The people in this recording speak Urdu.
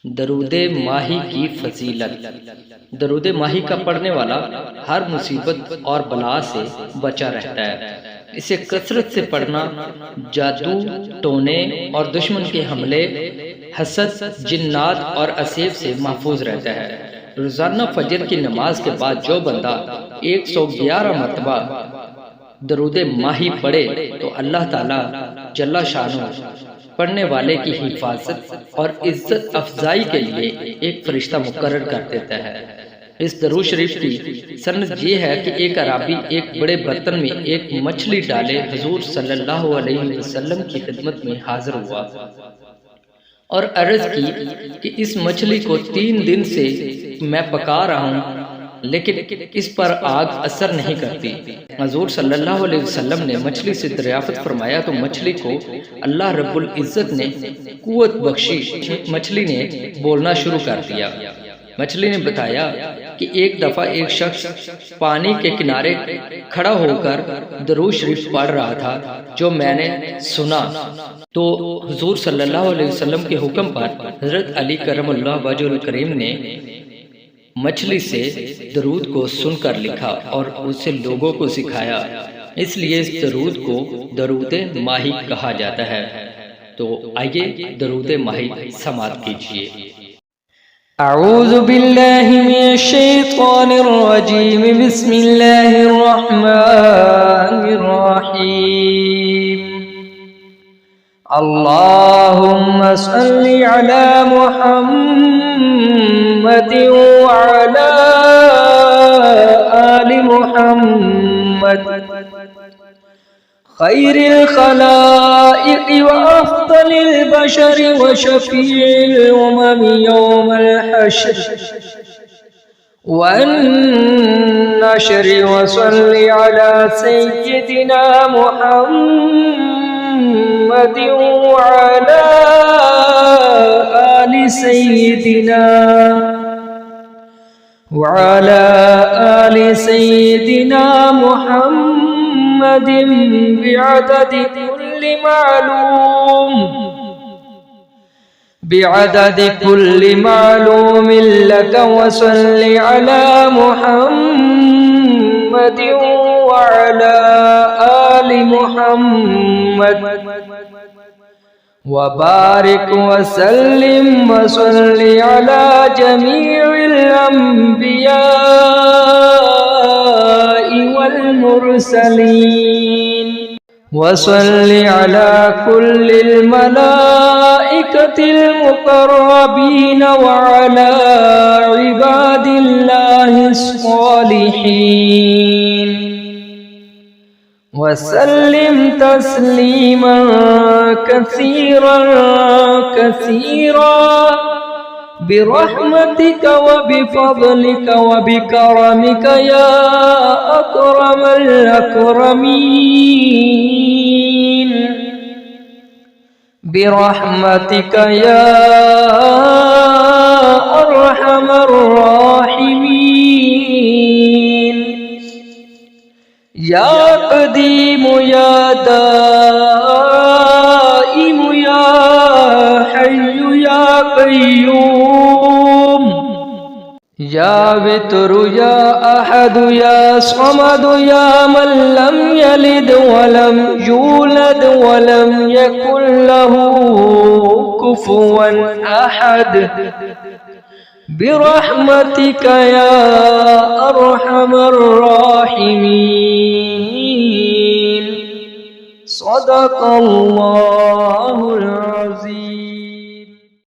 درود ماہی کی فضیلت۔ درود ماہی کا پڑھنے والا ہر مصیبت اور بلا سے بچا رہتا ہے۔ اسے کثرت سے پڑھنا جادو، ٹونے اور دشمن کے حملے، حسد، جنات اور اسیب سے محفوظ رہتا ہے۔ روزانہ فجر کی نماز کے بعد جو بندہ 111 مرتبہ درود ماہی پڑھے تو اللہ تعالیٰ جل شانہ پڑھنے والے کی حفاظت اور عزت افزائی کے لیے ایک فرشتہ مقرر کر دیتا ہے۔ اس درود شریف کی سند یہ ہے کہ ایک اعرابی ایک بڑے برتن میں ایک مچھلی ڈالے حضور صلی اللہ علیہ وسلم کی خدمت میں حاضر ہوا اور عرض کی کہ اس مچھلی کو 3 دن سے میں پکا رہا ہوں لیکن اس پر آگ اثر نہیں کرتی۔ حضور صلی اللہ علیہ وسلم نے مچھلی سے دریافت فرمایا تو مچھلی کو اللہ رب العزت نے قوت بخشی۔ مچھلی نے بولنا شروع کر دیا۔ مچھلی نے بتایا کہ ایک دفعہ ایک شخص پانی کے کنارے کھڑا ہو کر درود شریف پڑھ رہا تھا جو میں نے سنا، تو حضور صلی اللہ علیہ وسلم کے حکم پر حضرت علی کرم اللہ وجہ الکریم نے مچھلی سے درود کو سن کر لکھا اور اسے لوگوں کو سکھایا۔ اس لیے اس درود کو درود ماہی کہا جاتا ہے۔ تو آئیے درود ماہی سماعت کیجیے۔ اعوذ باللہ من الشیطان الرجیم، بسم اللہ الرحمن الرحیم۔ اللہم صلی علی محمد وعلى آل محمد خیر الخلائق وافضل البشر وشفیع الامم یوم الحشر والنشر، وصل على سیدنا محمد وعلى آل سیدنا محمد بعدد كل معلوم لك، وصل على محمد وعلى آل محمد وبارك وسلم، وصل على جميع الأنبياء والمرسلين، وصل على كل الملائكة المقربين وعلى عباد الله الصالحين، وسلم تسلیما کثیرا کثیرا برحمتک وبفضلک وبکرمک یا اکرم الاکرمین، برحمتک یا ارحم الراحمین، یا قدیم یا دائم یا حی یا قیوم، یا وتر یا احد یا صمد یا من لم یلد ولم یولد ولم یکن له کفوا احد، برحمتک یا ارحم الراحمین، صدق اللہ العظیم۔